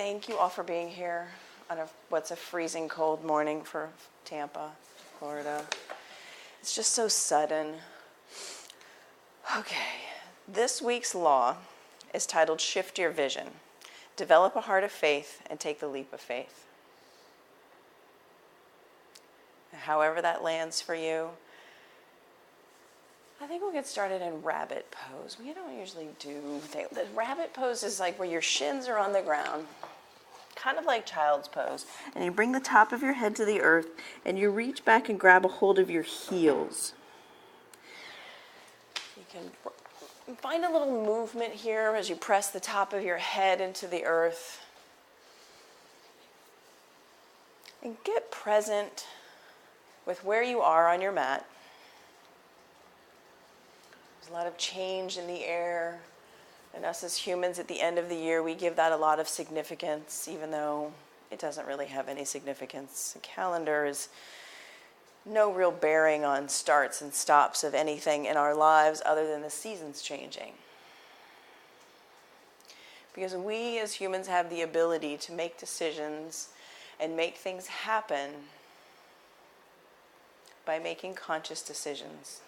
Thank you all for being here on what's a freezing cold morning for Tampa, Florida. It's just so sudden. Okay, this week's law is titled Shift Your Vision. Develop a heart of faith and take the leap of faith. However that lands for you. I think we'll get started in rabbit pose. We don't usually do things. The rabbit pose is like where your shins are on the ground, kind of like child's pose. And you bring the top of your head to the earth and you reach back and grab a hold of your heels. You can find a little movement here as you press the top of your head into the earth. And get present with where you are on your mat. There's a lot of change in the air. And us as humans at the end of the year, we give that a lot of significance, even though it doesn't really have any significance. The calendar is no real bearing on starts and stops of anything in our lives other than the seasons changing. Because we as humans have the ability to make decisions and make things happen by making conscious decisions.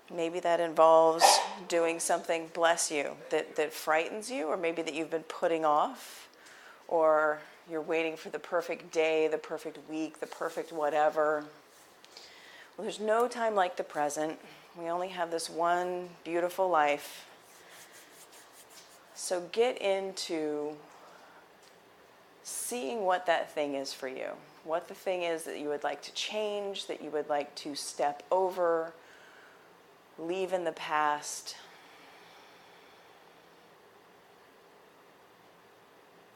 Maybe that involves doing something, bless you, that frightens you, or maybe that you've been putting off, or you're waiting for the perfect day, the perfect week, the perfect whatever. Well, there's no time like the present. We only have this one beautiful life. So get into seeing what that thing is for you, what the thing is that you would like to change, that you would like to step over, leave in the past,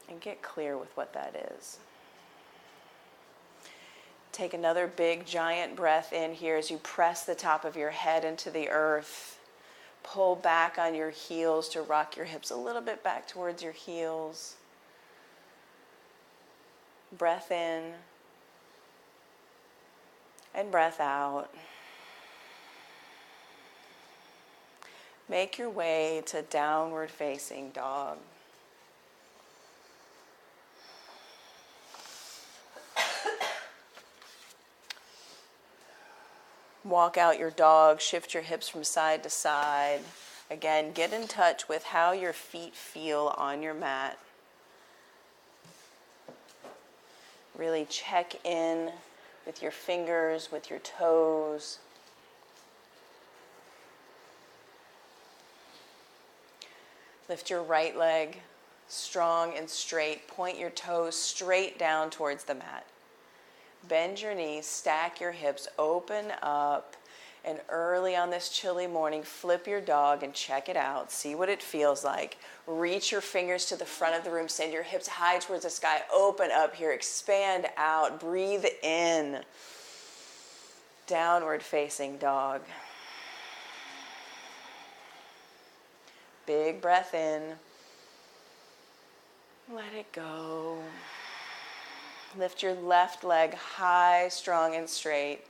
and get clear with what that is. Take another big, giant breath in here as you press the top of your head into the earth. Pull back on your heels to rock your hips a little bit back towards your heels. Breath in and breath out. Make your way to downward facing dog. Walk out your dog, shift your hips from side to side. Again, get in touch with how your feet feel on your mat. Really check in with your fingers, with your toes. Lift your right leg strong and straight. Point your toes straight down towards the mat. Bend your knees, stack your hips, open up, and early on this chilly morning, flip your dog and check it out. See what it feels like. Reach your fingers to the front of the room. Send your hips high towards the sky. Open up here. Expand out. Breathe in. Downward facing dog. Big breath in. Let it go. Lift your left leg high, strong, and straight.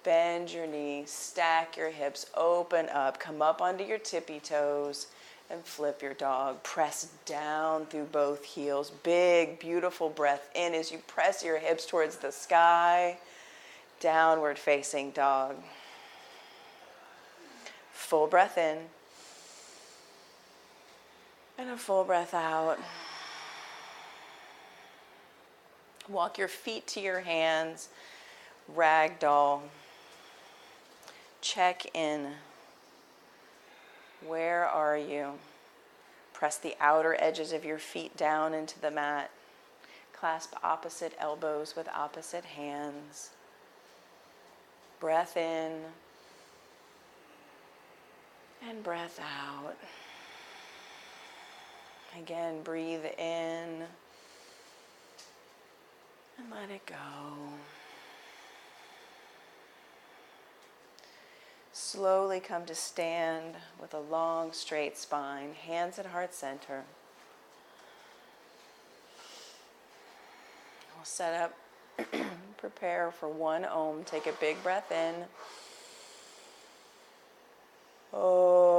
Bend your knees, stack your hips, open up, come up onto your tippy toes, and flip your dog. Press down through both heels. Big, beautiful breath in as you press your hips towards the sky. Downward facing dog. Full breath in. And a full breath out. Walk your feet to your hands. Ragdoll. Check in. Where are you? Press the outer edges of your feet down into the mat. Clasp opposite elbows with opposite hands. Breath in. And breath out. Again, breathe in and let it go. Slowly come to stand with a long, straight spine, hands at heart center. We'll set up, prepare for one Om. Take a big breath in. Om.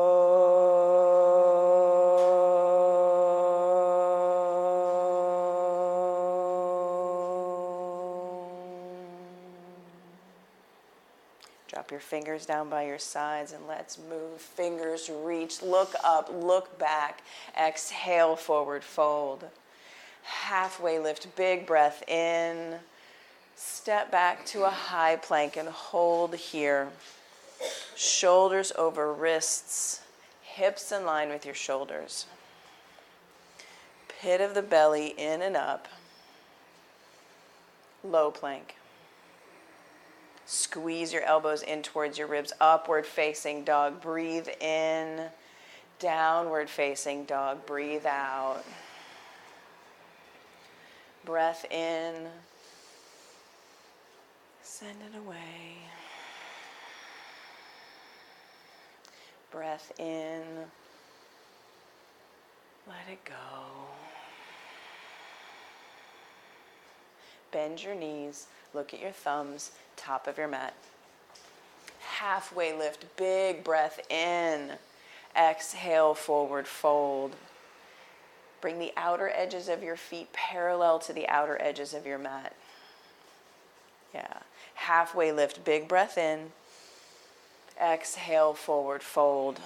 Drop your fingers down by your sides and let's move. Fingers reach, look up, look back. Exhale, forward fold. Halfway lift, big breath in. Step back to a high plank and hold here. Shoulders over wrists, hips in line with your shoulders. Pit of the belly in and up. Low plank. Squeeze your elbows in towards your ribs. Upward facing dog. Breathe in. Downward facing dog. Breathe out. Breath in. Send it away. Breath in. Let it go. Bend your knees. Look at your thumbs. Top of your mat. Halfway lift. Big breath in. Exhale, forward fold. Bring the outer edges of your feet parallel to the outer edges of your mat. Yeah. Halfway lift. Big breath in. Exhale, forward fold.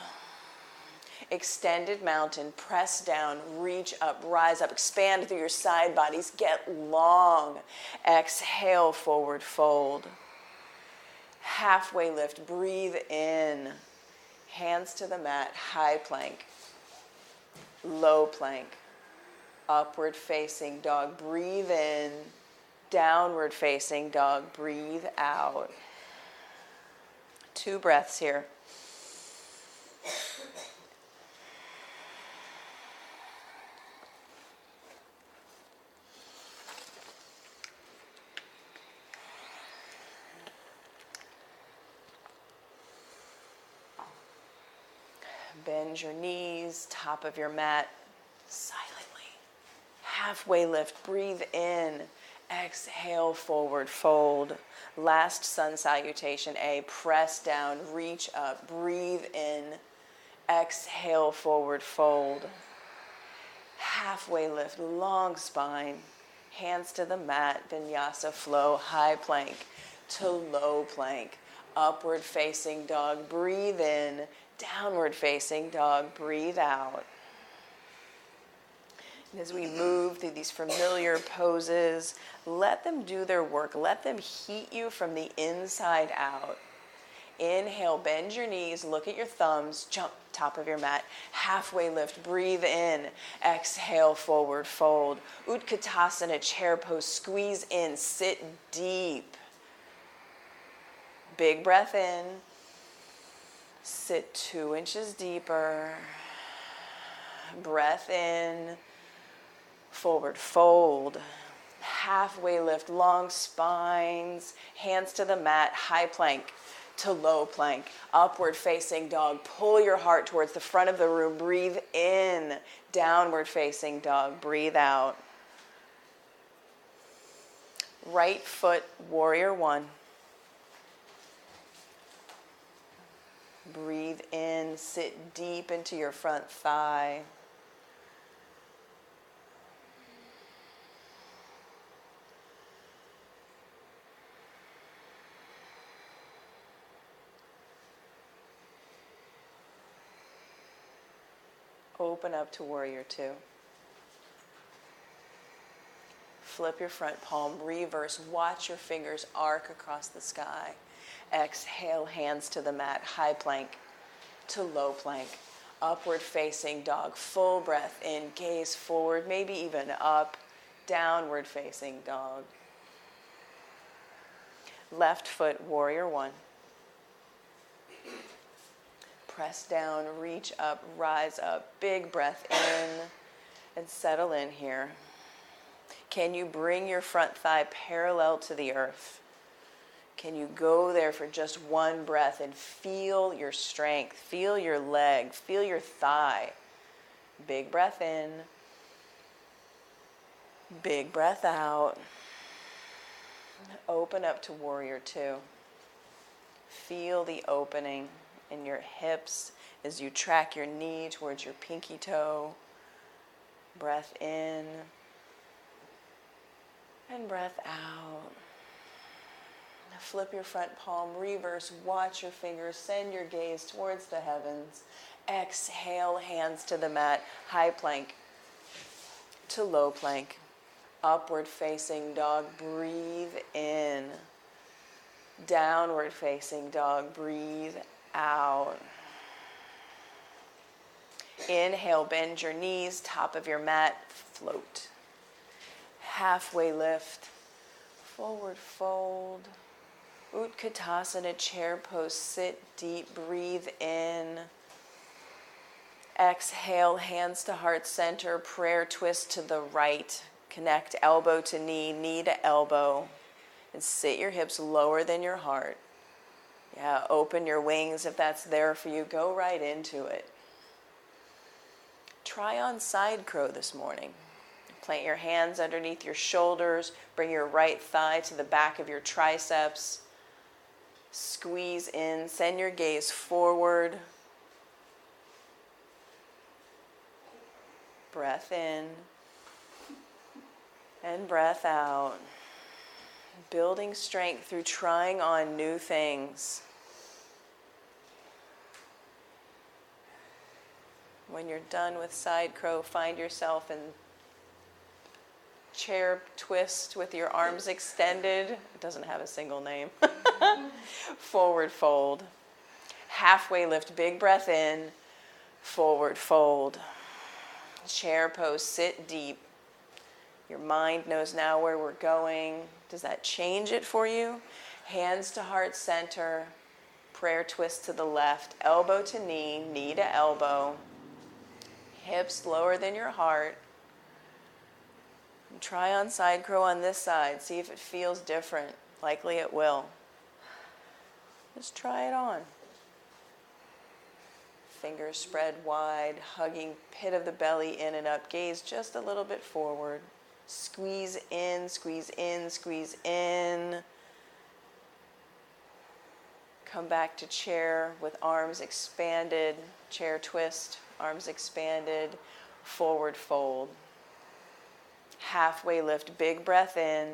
Extended mountain, press down, reach up, rise up, expand through your side bodies, get long. Exhale, forward fold. Halfway lift, breathe in. Hands to the mat, high plank, low plank, upward facing dog, breathe in. Downward facing dog, breathe out. 2 breaths here. Bend your knees, top of your mat, silently. Halfway lift, breathe in. Exhale, forward fold. Last sun salutation, A. Press down, reach up, breathe in. Exhale, forward fold. Halfway lift, long spine. Hands to the mat, vinyasa flow, high plank to low plank. Upward facing dog, breathe in. Downward facing dog, breathe out. And as we move through these familiar poses, let them do their work. Let them heat you from the inside out. Inhale, bend your knees, look at your thumbs, jump top of your mat. Halfway lift, breathe in. Exhale, forward fold. Utkatasana, chair pose, squeeze in, sit deep. Big breath in. Sit 2 inches deeper. Breath in. Forward fold. Halfway lift, long spines. Hands to the mat, high plank to low plank. Upward facing dog. Pull your heart towards the front of the room. Breathe in. Downward facing dog. Breathe out. Right foot, warrior 1. Breathe in, sit deep into your front thigh. Open up to warrior 2. Flip your front palm, reverse, watch your fingers arc across the sky. Exhale, hands to the mat, high plank to low plank. Upward facing dog, full breath in, gaze forward, maybe even up. Downward facing dog. Left foot, warrior 1. Press down, reach up, rise up. Big breath in and settle in here. Can you bring your front thigh parallel to the earth? Can you go there for just 1 breath and feel your strength, feel your leg, feel your thigh? Big breath in, big breath out. Open up to warrior 2. Feel the opening in your hips as you track your knee towards your pinky toe. Breath in and breath out. Flip your front palm, reverse, watch your fingers, send your gaze towards the heavens. Exhale, hands to the mat, high plank to low plank. Upward facing dog, breathe in. Downward facing dog, breathe out. Inhale, bend your knees, top of your mat, float. Halfway lift, forward fold. Utkatasana, chair pose, sit deep, breathe in. Exhale, hands to heart center, prayer twist to the right. Connect elbow to knee, knee to elbow. And sit your hips lower than your heart. Yeah, open your wings if that's there for you. Go right into it. Try on side crow this morning. Plant your hands underneath your shoulders. Bring your right thigh to the back of your triceps. Squeeze in. Send your gaze forward. Breath in. And breath out. Building strength through trying on new things. When you're done with side crow, find yourself in chair twist with your arms extended. It doesn't have a single name. Forward fold. Halfway lift, big breath in. Forward fold. Chair pose, sit deep. Your mind knows now where we're going. Does that change it for you? Hands to heart center. Prayer twist to the left. Elbow to knee, knee to elbow. Hips lower than your heart. And try on side crow on this side. See if it feels different. Likely it will. Just try it on. Fingers spread wide, hugging pit of the belly in and up. Gaze just a little bit forward. Squeeze in, squeeze in, squeeze in. Come back to chair with arms expanded. Chair twist, arms expanded. Forward fold. Halfway lift, big breath in.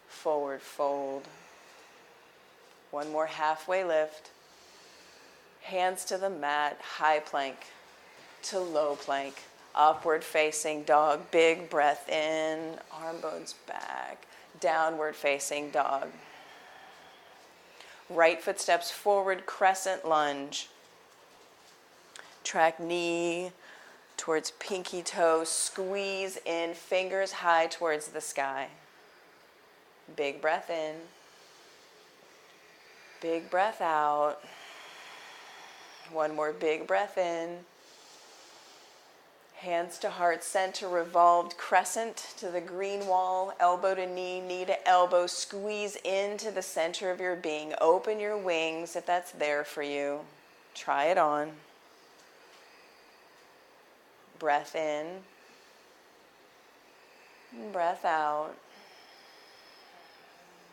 Forward fold. One more halfway lift. Hands to the mat, high plank to low plank. Upward facing dog, big breath in, arm bones back. Downward facing dog. Right foot steps forward, crescent lunge. Track knee towards pinky toe, squeeze in, fingers high towards the sky. Big breath in. Big breath out. One more big breath in. Hands to heart center, revolved crescent to the green wall, elbow to knee, knee to elbow. Squeeze into the center of your being. Open your wings if that's there for you. Try it on. Breath in. Breath out.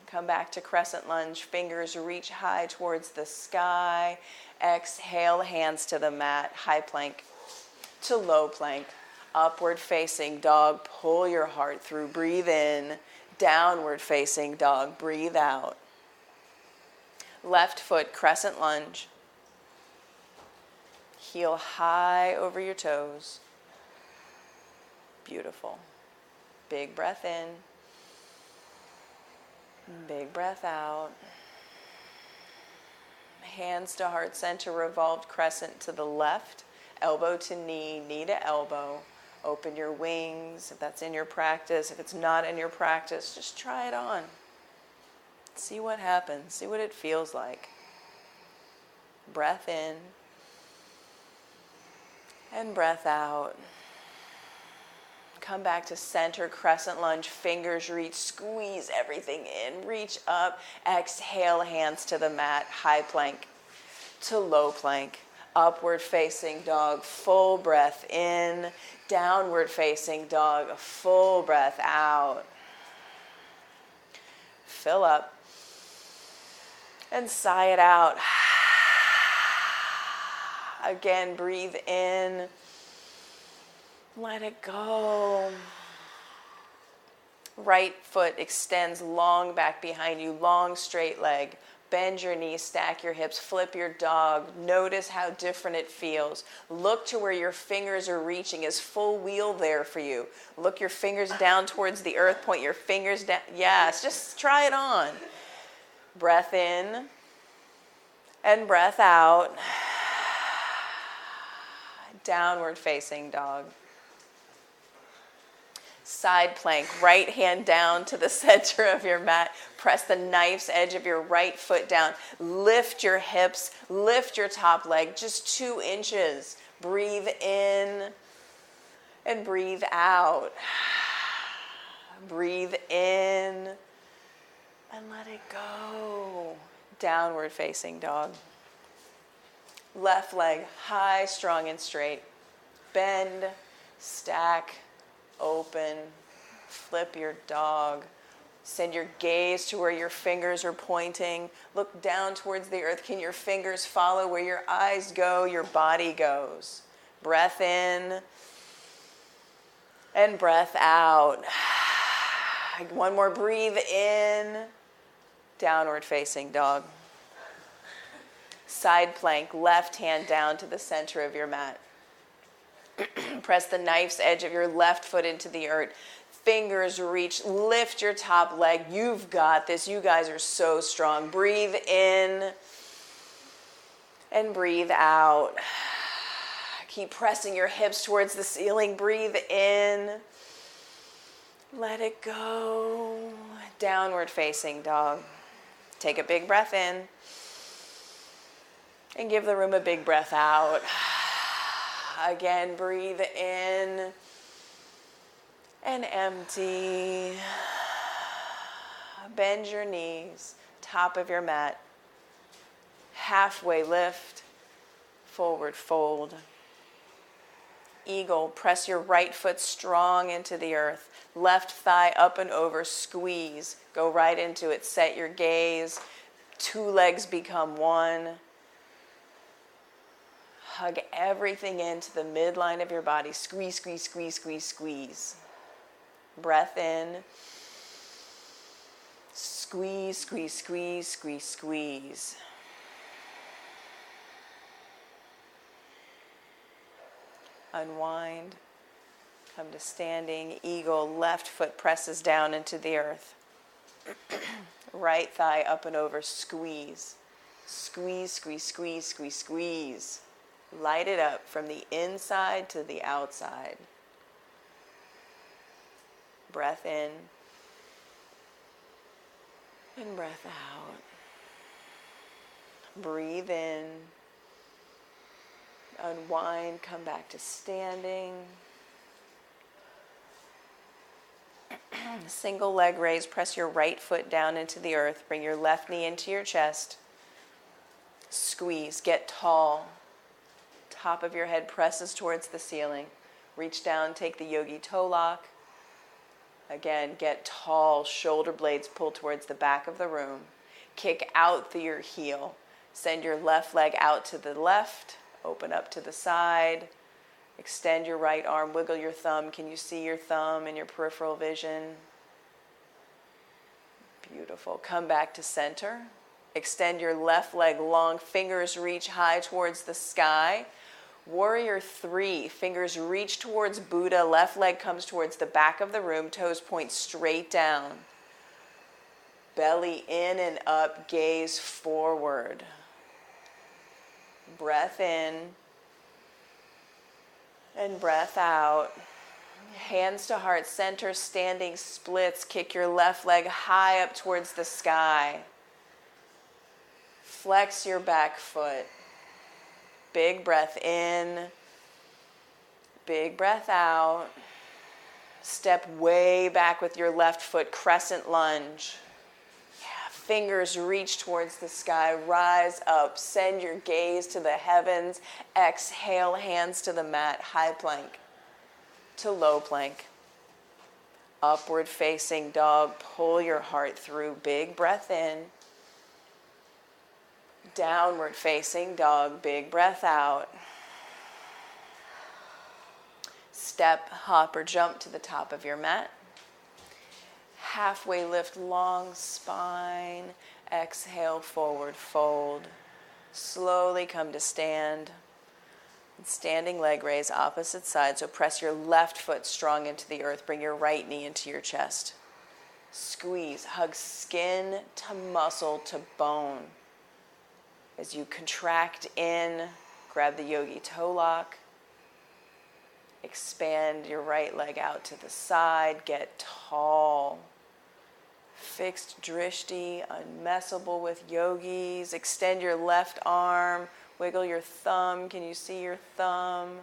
Come back to crescent lunge. Fingers reach high towards the sky. Exhale, hands to the mat. High plank to low plank. Upward facing dog. Pull your heart through. Breathe in. Downward facing dog. Breathe out. Left foot crescent lunge. Heel high over your toes. Beautiful. Big breath in. Big breath out. Hands to heart center, revolved crescent to the left. Elbow to knee, knee to elbow. Open your wings if that's in your practice. If it's not in your practice, just try it on. See what happens. See what it feels like. Breath in. And breath out. Come back to center, crescent lunge, fingers reach, squeeze everything in, reach up, exhale, hands to the mat, high plank to low plank, upward facing dog, full breath in, downward facing dog, full breath out. Fill up and sigh it out. Again, breathe in. Let it go. Right foot extends long back behind you, long straight leg. Bend your knees, stack your hips, flip your dog. Notice how different it feels. Look to where your fingers are reaching. Is full wheel there for you? Look your fingers down towards the earth. Point your fingers down. Yes, just try it on. Breath in and breath out. Downward facing dog. Side plank, right hand down to the center of your mat. Press the knife's edge of your right foot down. Lift your hips, lift your top leg just 2 inches. Breathe in and breathe out. Breathe in and let it go. Downward facing dog. Left leg high, strong and straight. Bend, stack, open, flip your dog. Send your gaze to where your fingers are pointing. Look down towards the earth. Can your fingers follow where your eyes go, your body goes? Breath in and breath out. One more, breathe in. Downward facing dog. Side plank, left hand down to the center of your mat. Press the knife's edge of your left foot into the earth. Fingers reach, lift your top leg. You've got this. You guys are so strong. Breathe in and breathe out. Keep pressing your hips towards the ceiling. Breathe in. Let it go. Downward facing dog. Take a big breath in and give the room a big breath out. Again, breathe in and empty. Bend your knees, top of your mat. Halfway lift, forward fold. Eagle, press your right foot strong into the earth. Left thigh up and over, squeeze. Go right into it, set your gaze. 2 legs become one. Hug everything into the midline of your body. Squeeze, squeeze, squeeze, squeeze, squeeze. Breath in. Squeeze, squeeze, squeeze, squeeze, squeeze. Unwind. Come to standing. Eagle, left foot presses down into the earth. Right thigh up and over, squeeze. Squeeze, squeeze, squeeze, squeeze, squeeze. Light it up from the inside to the outside. Breath in and breath out. Breathe in. Unwind, come back to standing. Single leg raise, press your right foot down into the earth. Bring your left knee into your chest. Squeeze, get tall. Top of your head presses towards the ceiling. Reach down, take the yogi toe lock. Again, get tall, shoulder blades pull towards the back of the room. Kick out through your heel. Send your left leg out to the left. Open up to the side. Extend your right arm, wiggle your thumb. Can you see your thumb in your peripheral vision? Beautiful. Come back to center. Extend your left leg long, fingers reach high towards the sky. Warrior 3, fingers reach towards Buddha, left leg comes towards the back of the room, toes point straight down. Belly in and up, gaze forward. Breath in and breath out. Hands to heart center, standing splits. Kick your left leg high up towards the sky. Flex your back foot. Big breath in. Big breath out. Step way back with your left foot, crescent lunge. Yeah, fingers reach towards the sky, rise up. Send your gaze to the heavens. Exhale, hands to the mat, high plank to low plank. Upward facing dog, pull your heart through. Big breath in. Downward facing dog, big breath out. Step, hop, or jump to the top of your mat. Halfway lift, long spine. Exhale, forward fold. Slowly come to stand. Standing leg raise, opposite side. So press your left foot strong into the earth. Bring your right knee into your chest. Squeeze, hug skin to muscle to bone. As you contract in, grab the yogi toe lock. Expand your right leg out to the side. Get tall. Fixed drishti, unmessable with yogis. Extend your left arm. Wiggle your thumb. Can you see your thumb?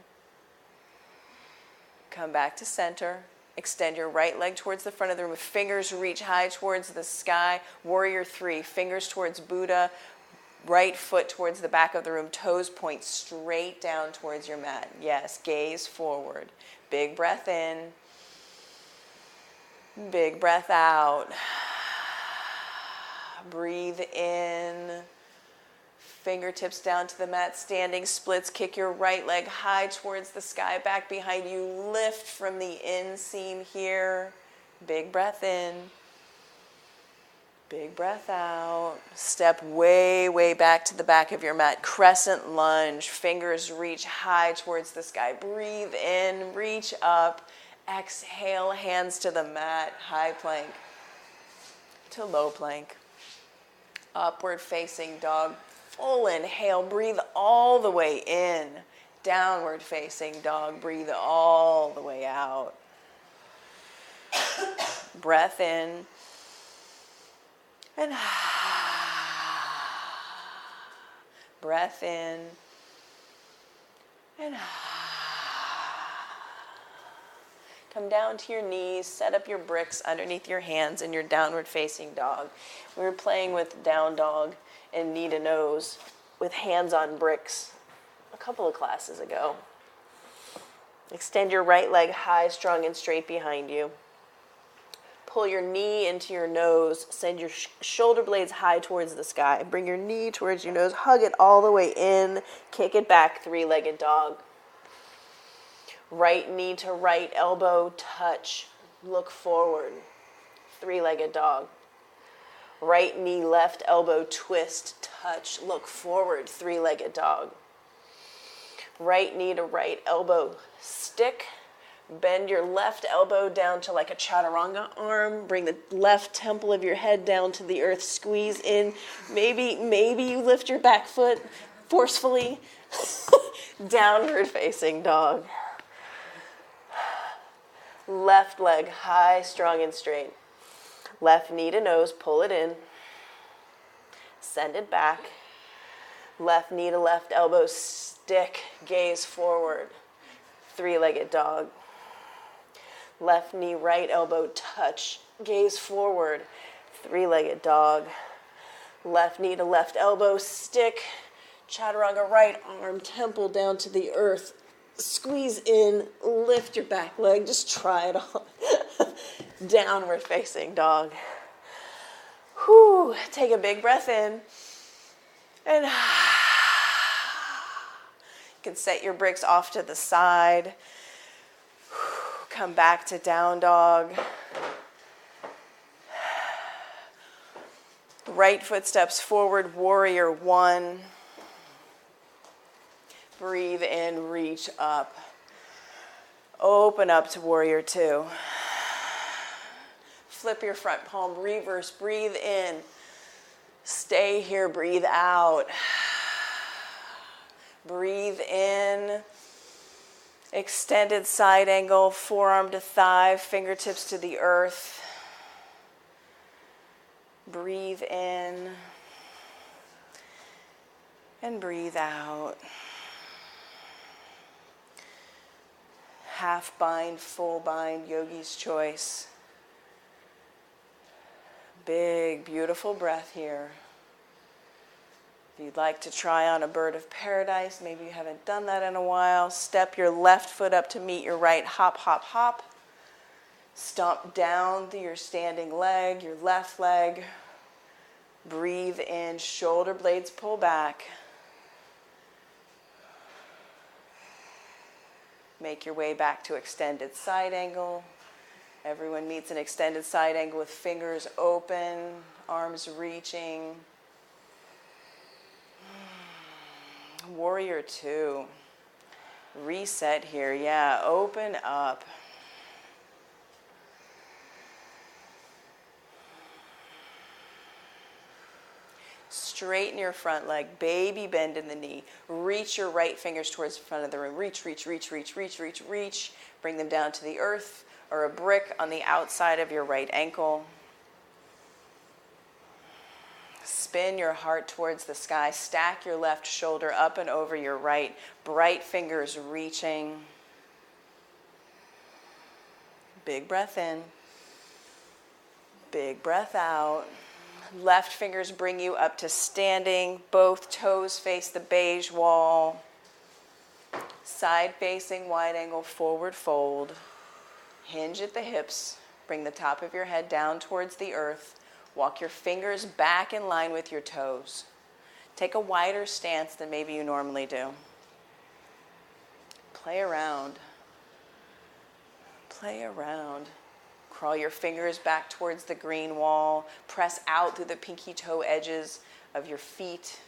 Come back to center. Extend your right leg towards the front of the room. Fingers reach high towards the sky. Warrior 3. Fingers towards Buddha. Right foot towards the back of the room. Toes point straight down towards your mat. Yes, gaze forward. Big breath in. Big breath out. Breathe in. Fingertips down to the mat, standing splits. Kick your right leg high towards the sky, back behind you. Lift from the inseam here. Big breath in. Big breath out. Step way, way back to the back of your mat. Crescent lunge. Fingers reach high towards the sky. Breathe in, reach up. Exhale, hands to the mat. High plank to low plank. Upward facing dog. Full inhale, breathe all the way in. Downward facing dog, breathe all the way out. Breath in. And breath in. And come down to your knees, set up your bricks underneath your hands in your downward facing dog. We were playing with down dog and knee to nose with hands on bricks a couple of classes ago. Extend your right leg high, strong, and straight behind you. Pull your knee into your nose. Send your shoulder blades high towards the sky. Bring your knee towards your nose. Hug it all the way in. Kick it back, three-legged dog. Right knee to right elbow, touch. Look forward, three-legged dog. Right knee, left elbow, twist, touch, look forward, three-legged dog. Right knee to right elbow, stick. Bend your left elbow down to like a chaturanga arm. Bring the left temple of your head down to the earth. Squeeze in. Maybe you lift your back foot forcefully. Downward facing dog. Left leg high, strong, and straight. Left knee to nose, pull it in. Send it back. Left knee to left elbow, stick, gaze forward. Three-legged dog. Left knee, right elbow, touch, gaze forward. Three-legged dog. Left knee to left elbow, stick, chaturanga, right arm, temple down to the earth. Squeeze in, lift your back leg, just try it on. Downward facing dog. Whew. Take a big breath in. And you can set your bricks off to the side. Come back to down dog. Right foot steps forward, warrior 1. Breathe in, reach up. Open up to warrior 2. Flip your front palm, reverse, breathe in. Stay here, breathe out. Breathe in. Extended side angle, forearm to thigh, fingertips to the earth. Breathe in. And breathe out. Half bind, full bind, yogi's choice. Big, beautiful breath here. If you'd like to try on a bird of paradise, maybe you haven't done that in a while, step your left foot up to meet your right, hop, hop, hop. Stomp down through your standing leg, your left leg. Breathe in, shoulder blades pull back. Make your way back to extended side angle. Everyone meets an extended side angle with fingers open, arms reaching. Warrior two. Reset here. Yeah, open up. Straighten your front leg, baby bend in the knee. Reach your right fingers towards the front of the room. Reach, reach, reach, reach, reach, reach, reach. Bring them down to the earth or a brick on the outside of your right ankle. Spin your heart towards the sky. Stack your left shoulder up and over your right. Bright fingers reaching. Big breath in. Big breath out. Left fingers bring you up to standing. Both toes face the beige wall. Side facing wide angle forward fold. Hinge at the hips. Bring the top of your head down towards the earth. Walk your fingers back in line with your toes. Take a wider stance than maybe you normally do. Play around. Play around. Crawl your fingers back towards the green wall. Press out through the pinky toe edges of your feet.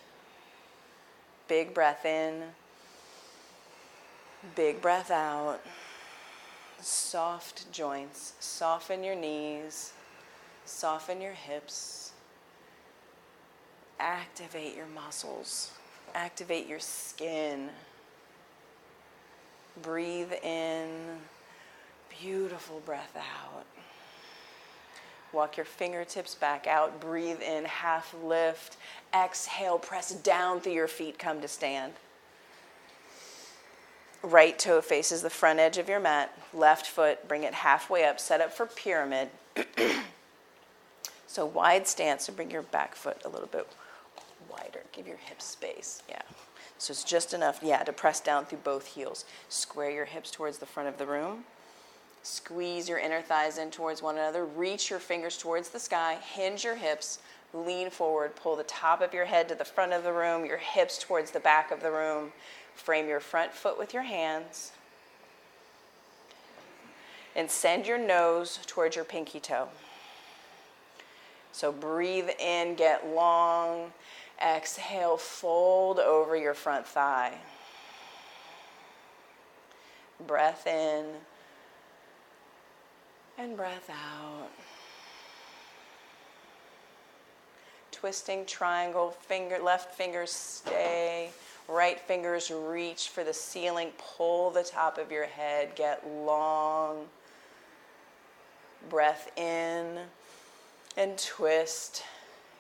Big breath in. Big breath out. Soft joints. Soften your knees. Soften your hips. Activate your muscles. Activate your skin. Breathe in. Beautiful breath out. Walk your fingertips back out. Breathe in, half lift. Exhale, press down through your feet, come to stand. Right toe faces the front edge of your mat. Left foot, bring it halfway up. Set up for pyramid. So wide stance, so bring your back foot a little bit wider. Give your hips space, yeah. So it's just enough, yeah, to press down through both heels. Square your hips towards the front of the room. Squeeze your inner thighs in towards one another. Reach your fingers towards the sky. Hinge your hips. Lean forward. Pull the top of your head to the front of the room. Your hips towards the back of the room. Frame your front foot with your hands. And send your nose towards your pinky toe. So breathe in, get long. Exhale, fold over your front thigh. Breath in. And breath out. Twisting triangle, left fingers stay. Right fingers reach for the ceiling. Pull the top of your head. Get long. Breath in. And twist,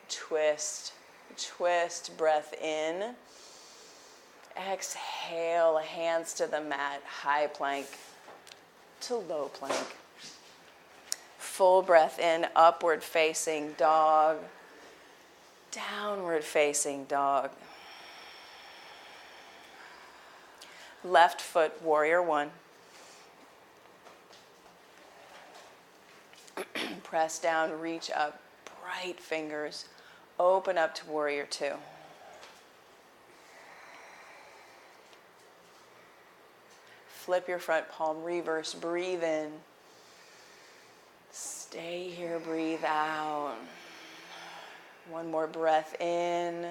twist, twist. Breath in. Exhale, hands to the mat. High plank to low plank. Full breath in, upward facing dog, downward facing dog. Left foot, warrior one. Press down, reach up, bright fingers. Open up to warrior two. Flip your front palm, reverse, breathe in. Stay here, breathe out. One more breath in.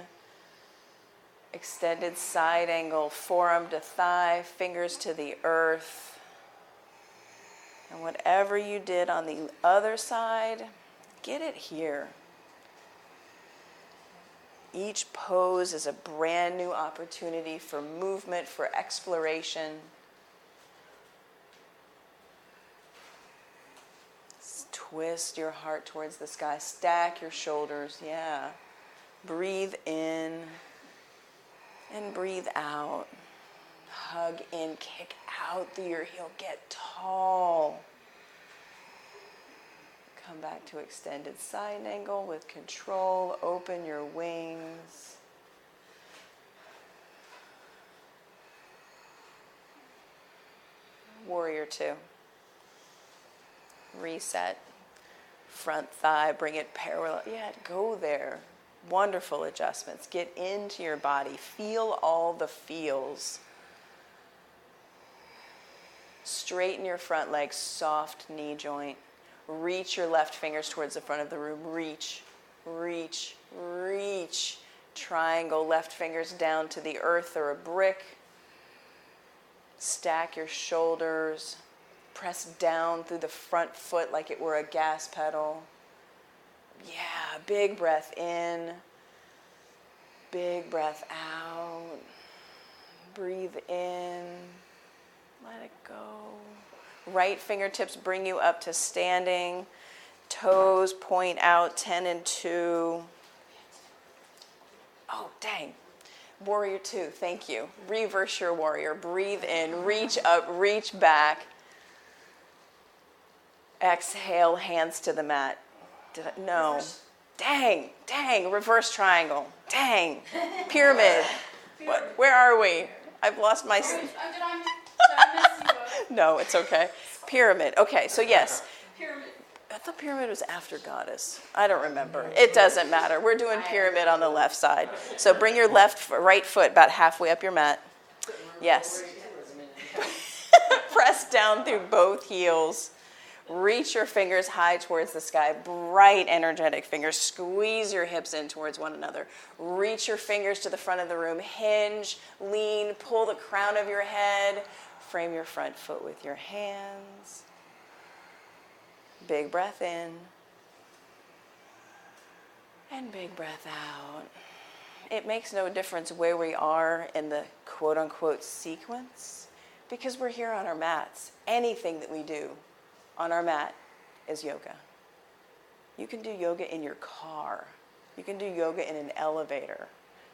Extended side angle, forearm to thigh, fingers to the earth. And whatever you did on the other side, get it here. Each pose is a brand new opportunity for movement, for exploration. Twist your heart towards the sky. Stack your shoulders. Yeah. Breathe in and breathe out. Hug in, kick out through your heel. Get tall. Come back to extended side angle with control. Open your wings. Warrior two. Reset. Front thigh, bring it parallel. Yeah, go there. Wonderful adjustments. Get into your body. Feel all the feels. Straighten your front leg, soft knee joint. Reach your left fingers towards the front of the room. Reach, reach, reach. Triangle, left fingers down to the earth or a brick. Stack your shoulders. Press down through the front foot like it were a gas pedal. Yeah, big breath in. Big breath out. Breathe in. Let it go. Right fingertips bring you up to standing. Toes point out, 10 and 2. Oh, dang. Warrior 2, thank you. Reverse your warrior. Breathe in, reach up, reach back. Exhale, hands to the mat. No. Reverse. Dang. Reverse triangle. Dang. Pyramid. What? Where are we? I've lost my... Did I mess you up? No, it's okay. Pyramid. Okay, so yes. Pyramid. I thought pyramid was after goddess. I don't remember. It doesn't matter. We're doing pyramid on the left side. So bring your right foot about halfway up your mat. Yes. Press down through both heels. Reach your fingers high towards the sky. Bright, energetic fingers. Squeeze your hips in towards one another. Reach your fingers to the front of the room. Hinge, lean, pull the crown of your head. Frame your front foot with your hands. Big breath in. And big breath out. It makes no difference where we are in the quote-unquote sequence because we're here on our mats. Anything that we do on our mat is yoga. You can do yoga in your car. You can do yoga in an elevator.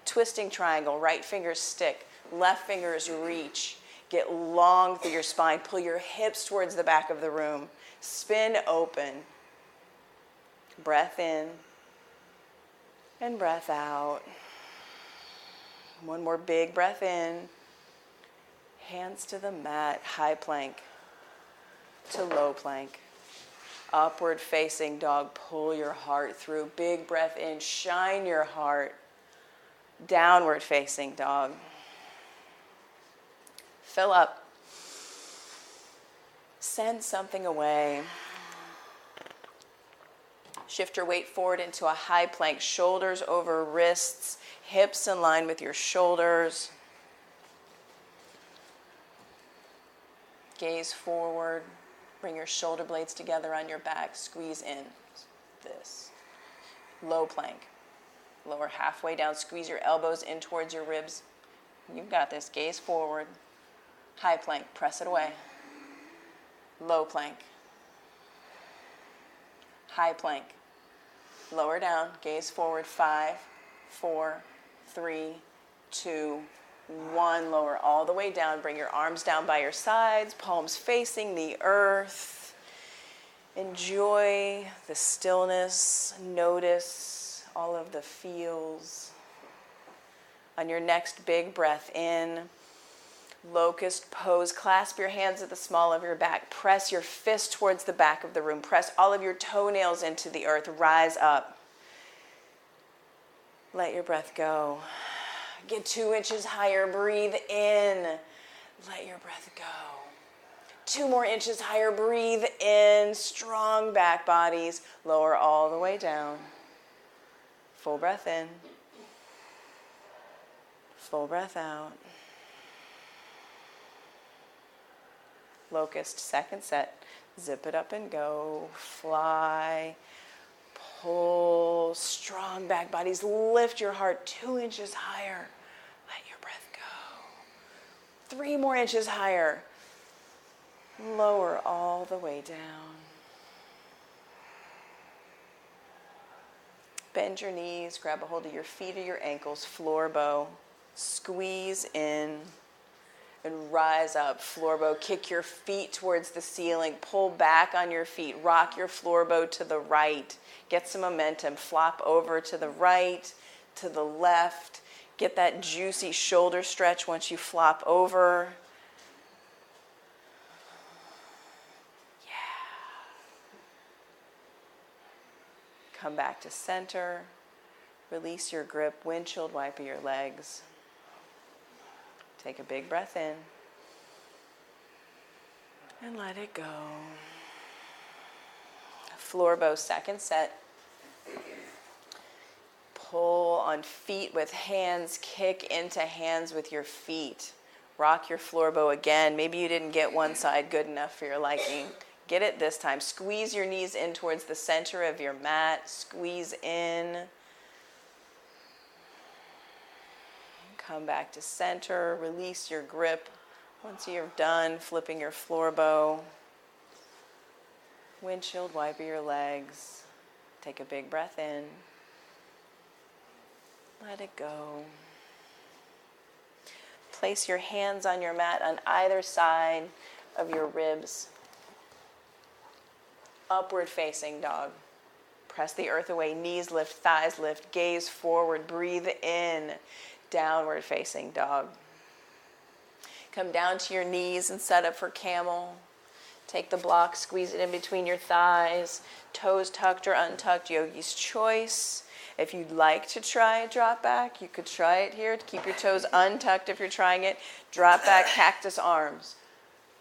Twisting triangle, right fingers stick, left fingers reach. Get long through your spine. Pull your hips towards the back of the room. Spin open. Breath in and breath out. One more big breath in. Hands to the mat, high plank to low plank. Upward facing dog, pull your heart through. Big breath in, shine your heart. Downward facing dog. Fill up. Send something away. Shift your weight forward into a high plank, shoulders over wrists, hips in line with your shoulders. Gaze forward. Bring your shoulder blades together on your back. Squeeze in. This. Low plank. Lower halfway down. Squeeze your elbows in towards your ribs. You've got this. Gaze forward. High plank. Press it away. Low plank. High plank. Lower down. Gaze forward. 5, 4, 3, 2, 1. Lower all the way down. Bring your arms down by your sides. Palms facing the earth. Enjoy the stillness. Notice all of the feels. On your next big breath in, locust pose. Clasp your hands at the small of your back. Press your fist towards the back of the room. Press all of your toenails into the earth. Rise up. Let your breath go. Get 2 inches higher. Breathe in. Let your breath go. 2 more inches higher. Breathe in. Strong back bodies. Lower all the way down. Full breath in. Full breath out. Locust, second set. Zip it up and go. Fly. Pull. Strong back bodies. Lift your heart 2 inches higher. Let your breath go. 3 more inches higher. Lower all the way down. Bend your knees. Grab a hold of your feet or your ankles. Floor bow. Squeeze in. And rise up, floor bow. Kick your feet towards the ceiling. Pull back on your feet. Rock your floor bow to the right. Get some momentum. Flop over to the right, to the left. Get that juicy shoulder stretch once you flop over. Yeah. Come back to center. Release your grip. Windshield wiper your legs. Take a big breath in and let it go. floor bow, second set. Pull on feet with hands, kick into hands with your feet. Rock your floor bow again. Maybe you didn't get one side good enough for your liking. Get it this time. Squeeze your knees in towards the center of your mat. Squeeze in. Come back to center. Release your grip. Once you're done flipping your floor bow, windshield wiper your legs. Take a big breath in. Let it go. Place your hands on your mat on either side of your ribs. Upward facing dog. Press the earth away, knees lift, thighs lift, gaze forward, breathe in. Downward facing dog. Come down to your knees and set up for camel. Take the block, squeeze it in between your thighs, toes tucked or untucked, yogi's choice. If you'd like to try a drop back, you could try it here. Keep your toes untucked if you're trying it. Drop back, cactus arms.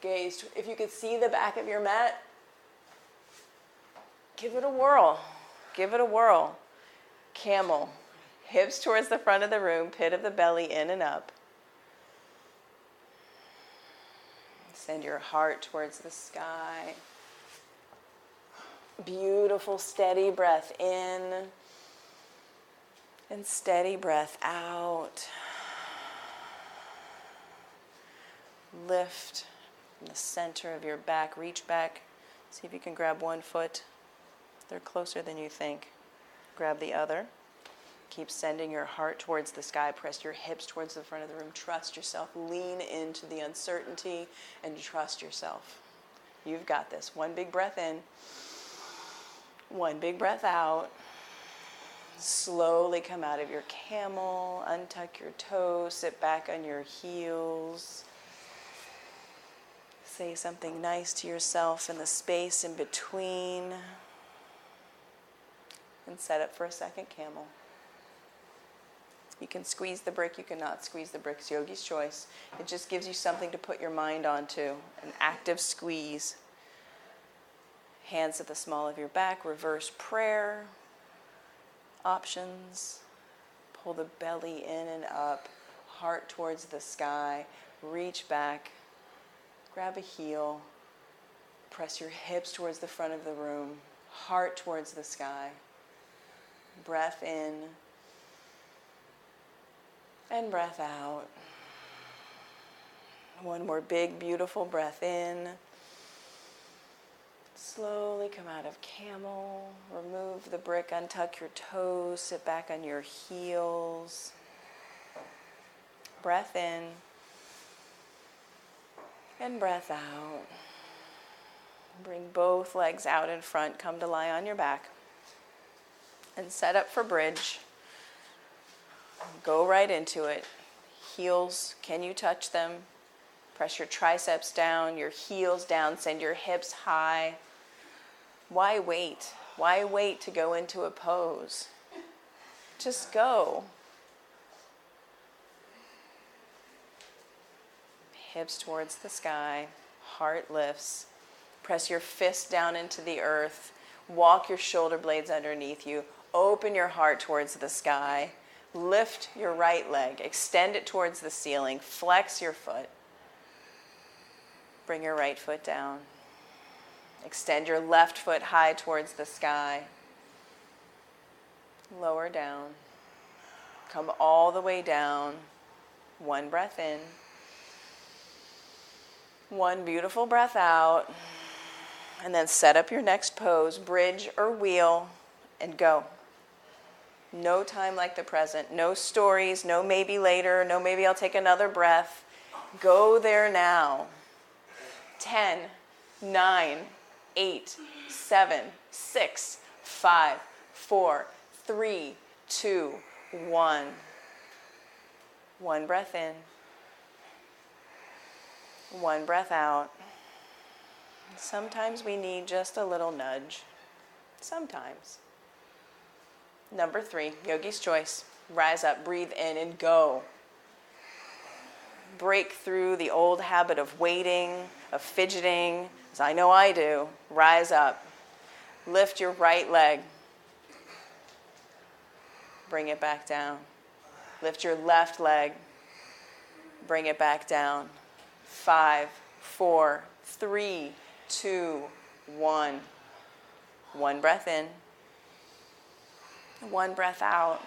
Gaze. If you could see the back of your mat, give it a whirl. Give it a whirl. Camel. Hips towards the front of the room, pit of the belly in and up. Send your heart towards the sky. Beautiful, steady breath in. And steady breath out. Lift from the center of your back. Reach back. See if you can grab one foot. They're closer than you think. Grab the other. Keep sending your heart towards the sky. Press your hips towards the front of the room. Trust yourself. Lean into the uncertainty and trust yourself. You've got this. One big breath in. One big breath out. Slowly come out of your camel, untuck your toes, sit back on your heels. Say something nice to yourself in the space in between. And set up for a second camel. You can squeeze the brick, you cannot squeeze the brick. It's yogi's choice. It just gives you something to put your mind onto. An active squeeze. Hands at the small of your back, reverse prayer. Options. Pull the belly in and up, heart towards the sky, reach back, grab a heel, press your hips towards the front of the room, heart towards the sky, breath in, and breath out. One more big, beautiful breath in. Slowly come out of camel, remove the brick, untuck your toes, sit back on your heels. Breath in and breath out. Bring both legs out in front, come to lie on your back. And set up for bridge. Go right into it. Heels, can you touch them? Press your triceps down, your heels down, send your hips high. Why wait? Why wait to go into a pose? Just go. Hips towards the sky, heart lifts. Press your fist down into the earth. Walk your shoulder blades underneath you. Open your heart towards the sky. Lift your right leg. Extend it towards the ceiling. Flex your foot. Bring your right foot down. Extend your left foot high towards the sky. Lower down. Come all the way down. One breath in. One beautiful breath out. And then set up your next pose, bridge or wheel, and go. No time like the present. No stories, no maybe later, no maybe I'll take another breath. Go there now. 10, 9, 8, 7, 6, 5, 4, 3, 2, 1. One breath in. One breath out. Sometimes we need just a little nudge. Sometimes. Number 3, yogi's choice. Rise up, breathe in, and go. Break through the old habit of waiting, of fidgeting, as I know I do. Rise up. Lift your right leg. Bring it back down. Lift your left leg. Bring it back down. 5, 4, 3, 2, 1. One breath in. One breath out.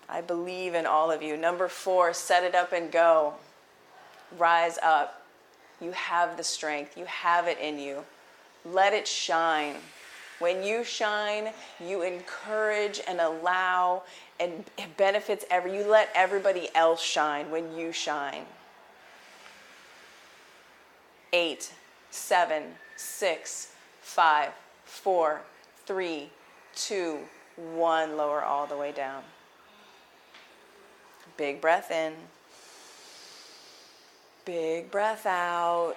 I believe in all of you. Number 4, set it up and go. Rise up. You have the strength. You have it in you. Let it shine. When you shine, you encourage and allow, and it benefits you let everybody else shine when you shine. 8, 7, 6, 5, 4, 3, 2, 1. Lower all the way down. Big breath in. Big breath out.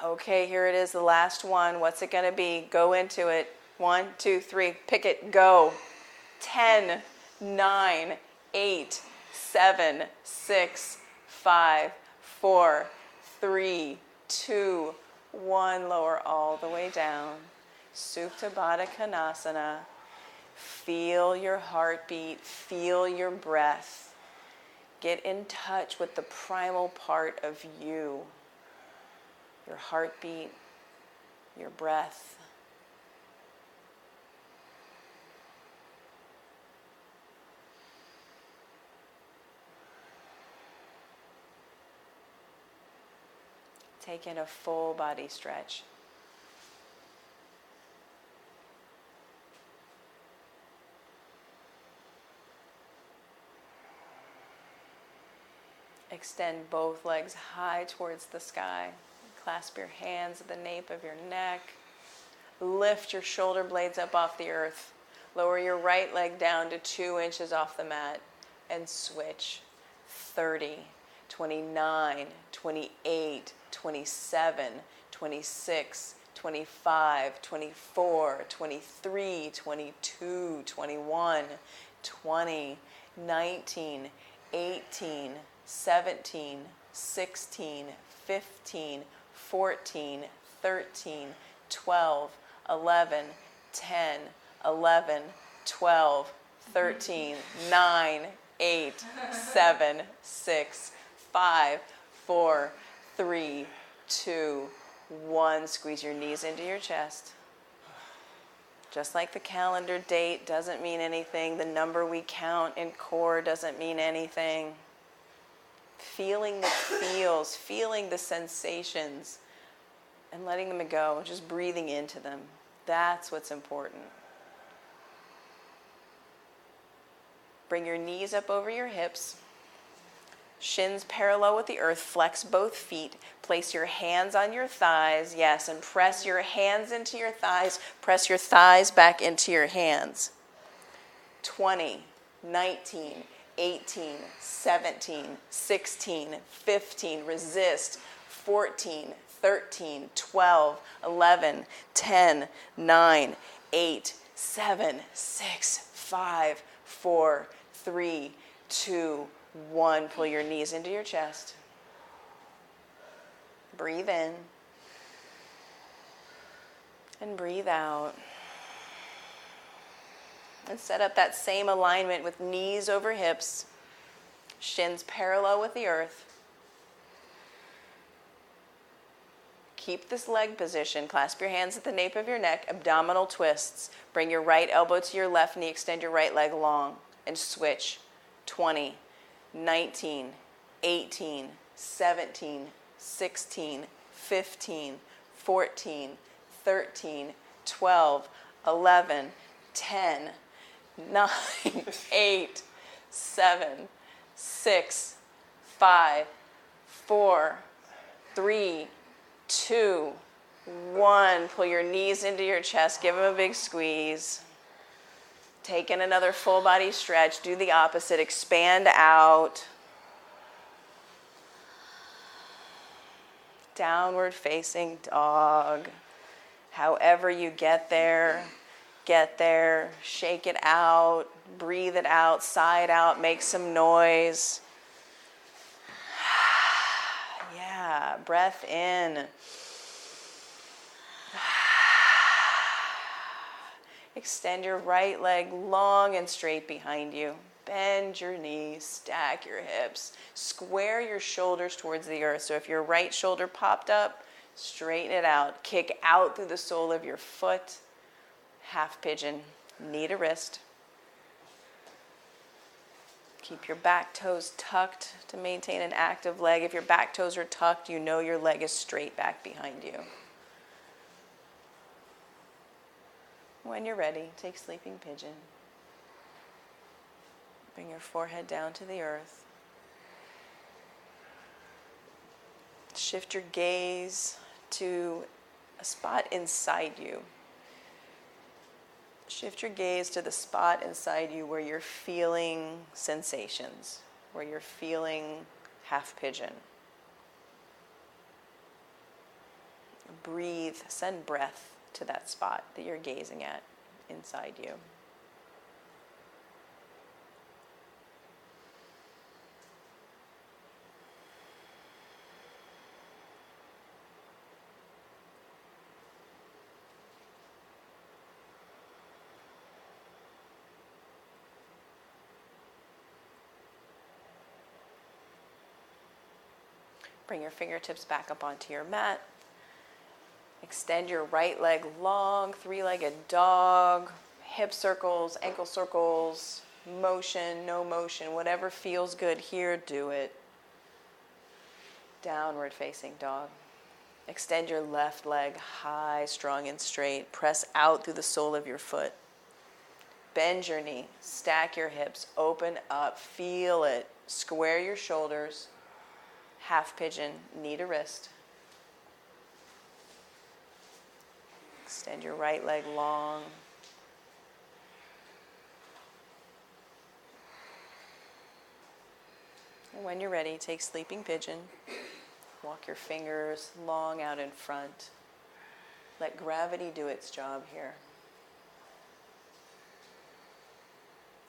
Okay, here it is, the last one. What's it going to be? Go into it. 1, 2, 3. Pick it. Go. 10, 9, 8, 7, 6, 5, 4, 3, 2, 1. Lower all the way down. Supta Baddha Konasana. Feel your heartbeat. Feel your breath. Get in touch with the primal part of you. Your heartbeat, your breath. Take in a full body stretch. Extend both legs high towards the sky. Clasp your hands at the nape of your neck. Lift your shoulder blades up off the earth. Lower your right leg down to 2 inches off the mat and switch. 30, 29, 28, 27, 26, 25, 24, 23, 22, 21, 20, 19, 18, 17, 16, 15, 14, 13, 12, 11, 10, 11, 12, 13, 9, 8, 7, 6, 5, 4, 3, 2, 1. Squeeze your knees into your chest. Just like the calendar date doesn't mean anything, the number we count in core doesn't mean anything. Feeling the feels, feeling the sensations, and letting them go, just breathing into them. That's what's important. Bring your knees up over your hips. Shins parallel with the earth. Flex both feet. Place your hands on your thighs. Yes, and press your hands into your thighs. Press your thighs back into your hands. 20, 19, 18, 17, 16, 15, resist, 14, 13, 12, 11, 10, 9, 8, 7, 6, 5, 4, 3, 2, 1. Pull your knees into your chest. Breathe in and breathe out. And set up that same alignment with knees over hips, shins parallel with the earth. Keep this leg position. Clasp your hands at the nape of your neck, abdominal twists. Bring your right elbow to your left knee, extend your right leg long, and switch. 20, 19, 18, 17, 16, 15, 14, 13, 12, 11, 10, 9, 8, 7, 6, 5, 4, 3, 2, 1. Pull your knees into your chest. Give them a big squeeze. Take in another full body stretch. Do the opposite. Expand out. Downward facing dog. However you get there. Shake it out. Breathe it out. Sigh it out. Make some noise. Yeah. Breath in. Extend your right leg long and straight behind you. Bend your knees, stack your hips, square your shoulders towards the earth. So if your right shoulder popped up, straighten it out. Kick out through the sole of your foot. Half pigeon, knee to wrist. Keep your back toes tucked to maintain an active leg. If your back toes are tucked, you know your leg is straight back behind you. When you're ready, take sleeping pigeon. Bring your forehead down to the earth. Shift your gaze to a spot inside you. Shift your gaze to the spot inside you where you're feeling sensations, where you're feeling half pigeon. Breathe, send breath to that spot that you're gazing at inside you. Bring your fingertips back up onto your mat. Extend your right leg long, three-legged dog, hip circles, ankle circles, motion, no motion, whatever feels good here, do it. Downward facing dog. Extend your left leg high, strong and straight. Press out through the sole of your foot. Bend your knee, stack your hips, open up, feel it. Square your shoulders. Half pigeon, knee to wrist. Extend your right leg long. And when you're ready, take sleeping pigeon. Walk your fingers long out in front. Let gravity do its job here.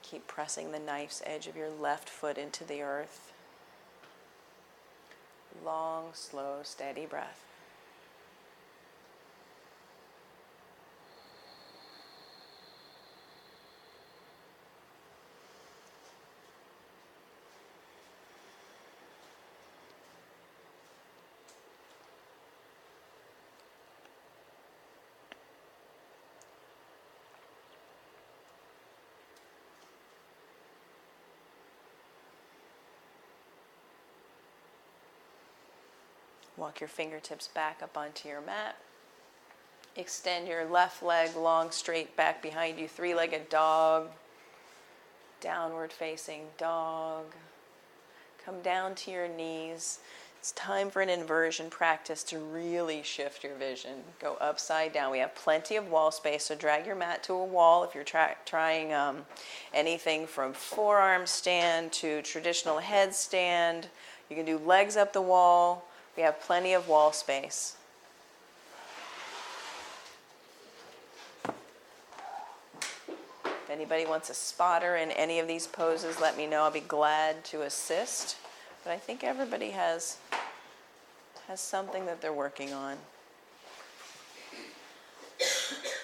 Keep pressing the knife's edge of your left foot into the earth. Long, slow, steady breath. Walk your fingertips back up onto your mat. Extend your left leg long, straight back behind you. Three-legged dog. Downward facing dog. Come down to your knees. It's time for an inversion practice to really shift your vision. Go upside down. We have plenty of wall space, so drag your mat to a wall if you're trying anything from forearm stand to traditional headstand. You can do legs up the wall. We have plenty of wall space. If anybody wants a spotter in any of these poses, let me know. I'll be glad to assist. But I think everybody has something that they're working on.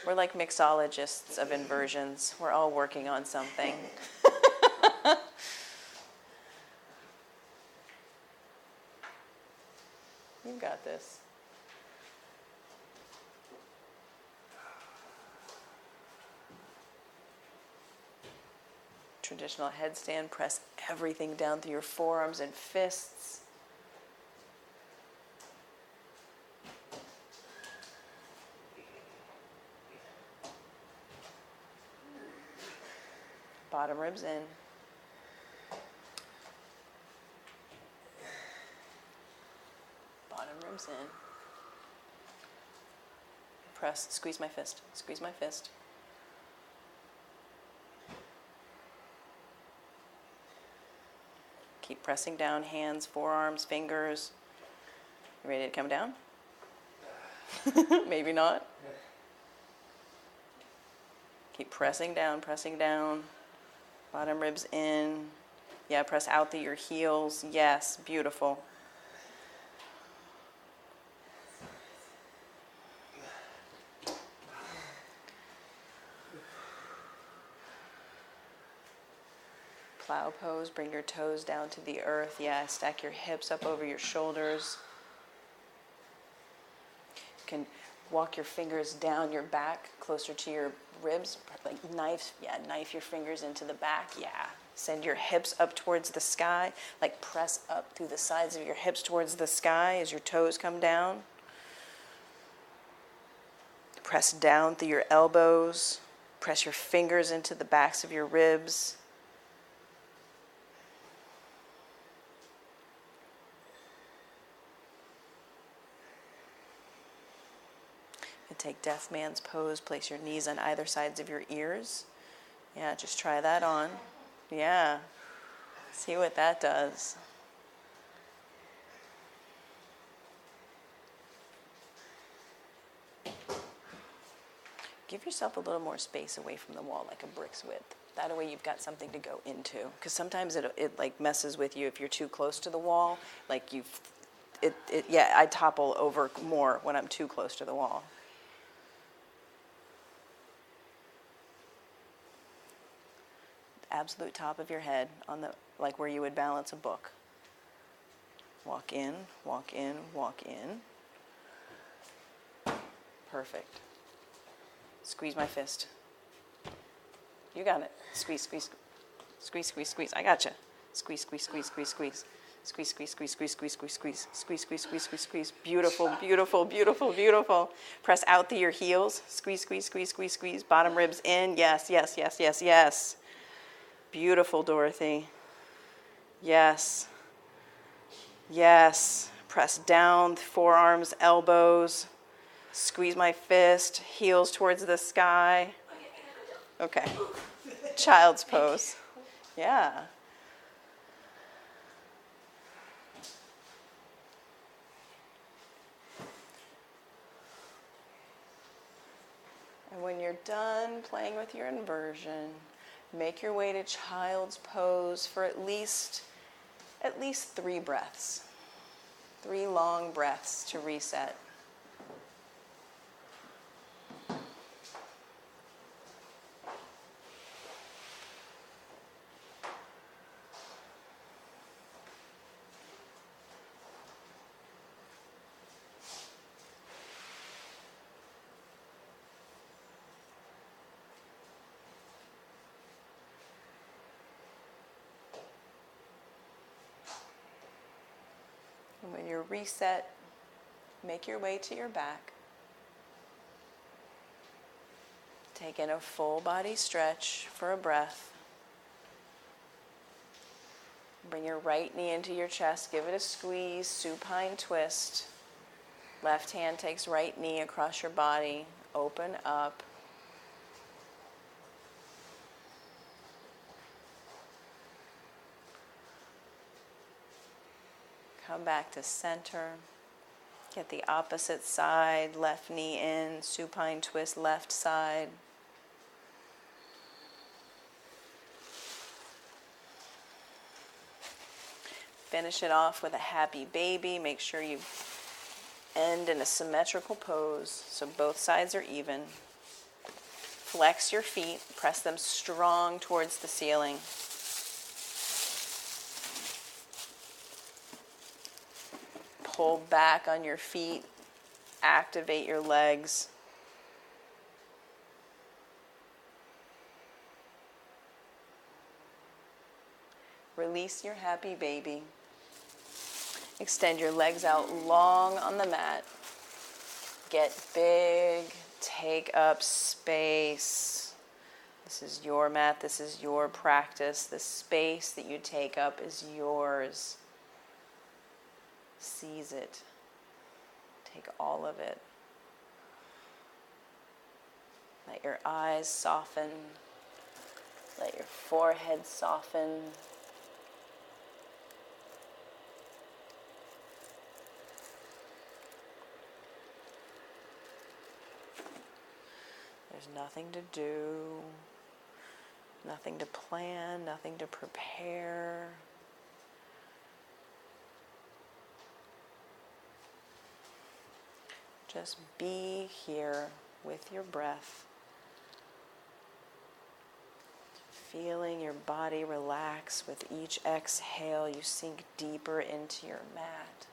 We're like mixologists of inversions. We're all working on something. You got this. Traditional headstand, press everything down through your forearms and fists. Bottom ribs in. Bottom ribs in. Press, squeeze my fist, squeeze my fist. Keep pressing down, hands, forearms, fingers. You ready to come down? Maybe not. Keep pressing down, pressing down. Bottom ribs in. Yeah, press out through your heels. Yes, beautiful. plow pose. Bring your toes down to the earth. Yeah, stack your hips up over your shoulders. You can walk your fingers down your back, closer to your ribs, like knife your fingers into the back. Yeah. Send your hips up towards the sky, like press up through the sides of your hips towards the sky as your toes come down. Press down through your elbows. Press your fingers into the backs of your ribs. And take Deaf Man's pose. Place your knees on either sides of your ears. Yeah, just try that on. Yeah. See what that does. Give yourself a little more space away from the wall, like a brick's width. That way you've got something to go into. Because sometimes it like messes with you if you're too close to the wall. Like I topple over more when I'm too close to the wall. Absolute top of your head on the, like where you would balance a book. Walk in, walk in, walk in. Perfect. Squeeze my fist. You got it. Squeeze, squeeze, squeeze, squeeze, squeeze. I got you. Squeeze, squeeze, squeeze, squeeze, squeeze. Squeeze, squeeze, squeeze, squeeze, squeeze, squeeze, squeeze, squeeze, squeeze, squeeze, squeeze, squeeze. Beautiful, beautiful, beautiful, beautiful. Press out through your heels. Squeeze, squeeze, squeeze, squeeze, squeeze. Bottom ribs in. Yes, yes, yes, yes, yes. Beautiful, Dorothy. Yes. Yes. Press down, forearms, elbows. Squeeze my fist, heels towards the sky. Okay. Child's pose. Yeah. And when you're done playing with your inversion, make your way to child's pose for at least 3 breaths. 3 long breaths to reset. And when you're reset, make your way to your back. Take in a full body stretch for a breath. Bring your right knee into your chest. Give it a squeeze, supine twist. Left hand takes right knee across your body. Open up. Come back to center. Get the opposite side, left knee in, supine twist, left side. Finish it off with a happy baby. Make sure you end in a symmetrical pose so both sides are even. Flex your feet, press them strong towards the ceiling. Pull back on your feet, activate your legs. Release your happy baby. Extend your legs out long on the mat. Get big, take up space. This is your mat, this is your practice. The space that you take up is yours. Seize it. Take all of it. Let your eyes soften. Let your forehead soften. There's nothing to do, nothing to plan, nothing to prepare. Just be here with your breath. Feeling your body relax with each exhale, you sink deeper into your mat.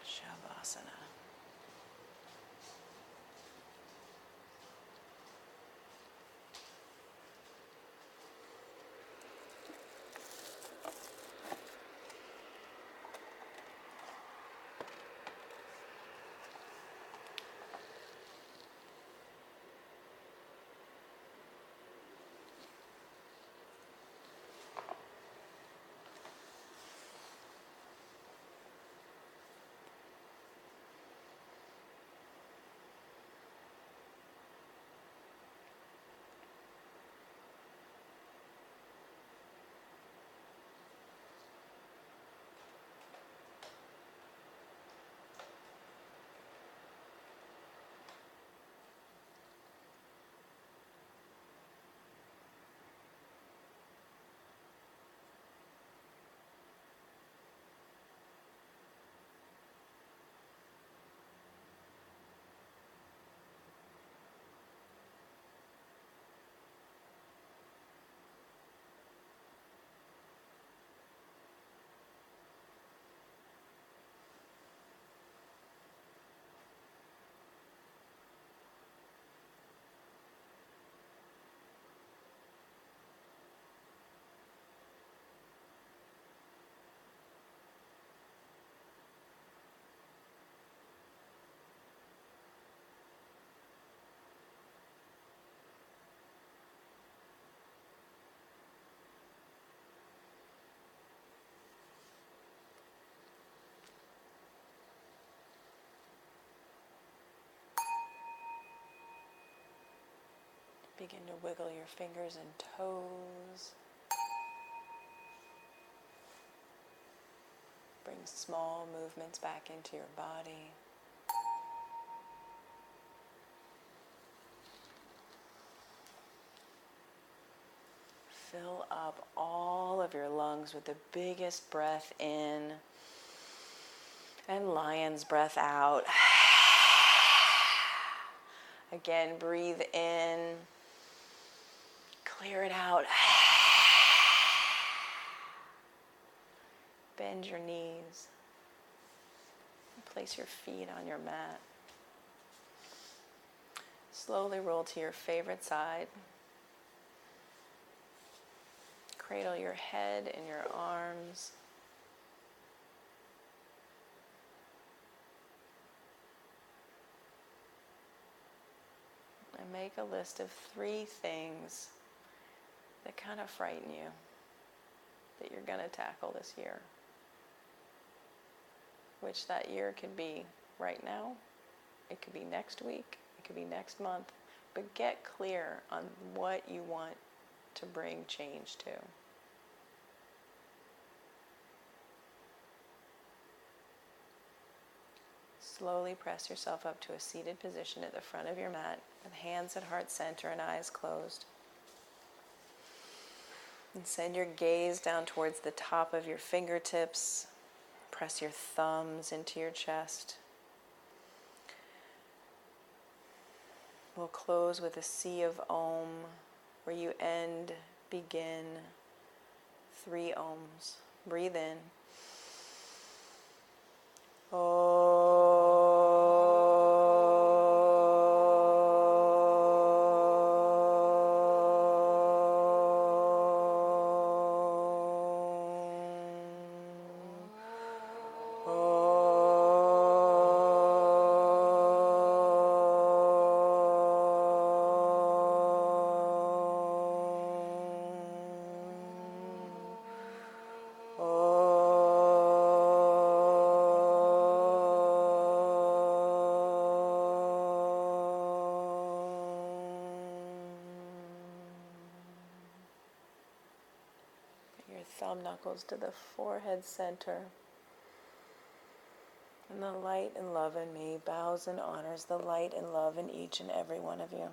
Shavasana. Begin to wiggle your fingers and toes. Bring small movements back into your body. Fill up all of your lungs with the biggest breath in and lion's breath out. Again, breathe in. Clear it out. Bend your knees. Place your feet on your mat. Slowly roll to your favorite side. Cradle your head in your arms. And make a list of 3 things that kind of frighten you that you're going to tackle this year. Which that year could be right now, it could be next week, it could be next month, but get clear on what you want to bring change to. Slowly press yourself up to a seated position at the front of your mat with hands at heart center and eyes closed. And send your gaze down towards the top of your fingertips. Press your thumbs into your chest. We'll close with a sea of Om, where you end, begin, 3 Oms. Breathe in. Thumb knuckles to the forehead center. And the light and love in me bows and honors the light and love in each and every one of you.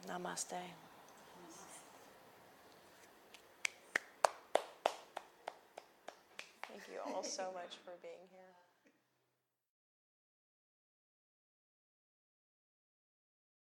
Namaste. Thank you all so much for being here.